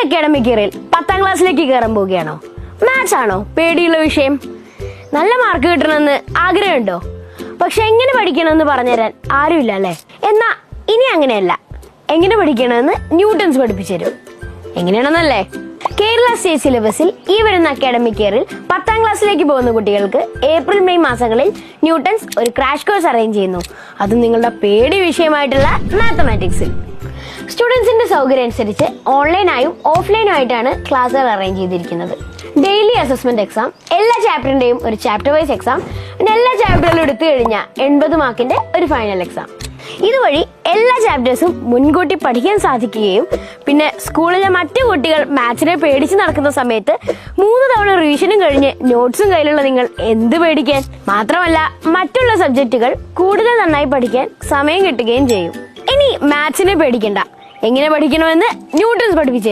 Academic ഇയറിൽ 10ാം ക്ലാസ്സിലേക്ക് കയറാൻ പോവുകയാണോ? മാത്സ് ആണോ പേടിയുള്ള വിഷയം? നല്ല മാർക്ക് കിട്ടണമെന്ന് ആഗ്രഹമുണ്ടോ? പക്ഷെ എങ്ങനെ പഠിക്കണമെന്ന് പറഞ്ഞുതരാൻ ആരുമില്ല അല്ലേ? എന്നാ ഇനി അങ്ങനെയല്ല. എങ്ങനെ പഠിക്കണമെന്ന് ന്യൂട്ടൺസ് പഠിപ്പിച്ചു തരും. എങ്ങനെയാണെന്നല്ലേ? കേരള സ്റ്റേറ്റ് സിലബസിൽ ഈ വരുന്ന അക്കാഡമിക് ഇയറിൽ 10ാം ക്ലാസ്സിലേക്ക് പോകുന്ന കുട്ടികൾക്ക് ഏപ്രിൽ മെയ് മാസങ്ങളിൽ ന്യൂട്ടൺസ് ഒരു ക്രാഷ് കോഴ്സ് അറേഞ്ച് ചെയ്യുന്നു. അതും നിങ്ങളുടെ പേടി വിഷയമായിട്ടുള്ള മാത്തമാറ്റിക്സിൽ. സ്റ്റുഡൻസിന്റെ സൗകര്യം അനുസരിച്ച് ഓൺലൈനായും ഓഫ്ലൈനും ആയിട്ടാണ് ക്ലാസ്സുകൾ അറേഞ്ച് ചെയ്തിരിക്കുന്നത്. ഡെയിലി അസസ്മെന്റ് എക്സാം, എല്ലാ ചാപ്റ്ററിന്റെയും ഒരു ചാപ്റ്റർ വൈസ് എക്സാം, പിന്നെ എല്ലാ ചാപ്റ്ററുകളും എടുത്തു കഴിഞ്ഞാൽ 80 മാർക്കിന്റെ ഒരു ഫൈനൽ എക്സാം. ഇതുവഴി എല്ലാ ചാപ്റ്റേഴ്സും മുൻകൂട്ടി പഠിക്കാൻ സാധിക്കുകയും പിന്നെ സ്കൂളിലെ മറ്റു കുട്ടികൾ മാത്സിനെ പേടിച്ച് നടക്കുന്ന സമയത്ത് 3 തവണ റിവിഷനും കഴിഞ്ഞ് നോട്ട്സും കയ്യിലുള്ള നിങ്ങൾ എന്ത് പേടിക്കാൻ? മാത്രമല്ല മറ്റുള്ള സബ്ജക്റ്റുകൾ കൂടുതൽ നന്നായി പഠിക്കാൻ സമയം കിട്ടുകയും ചെയ്യും. ഇനി മാത്സിനെ പേടിക്കണ്ട. എങ്ങനെ പഠിക്കണമെന്ന് ന്യൂട്ടൺസ് പഠിപ്പിച്ചു.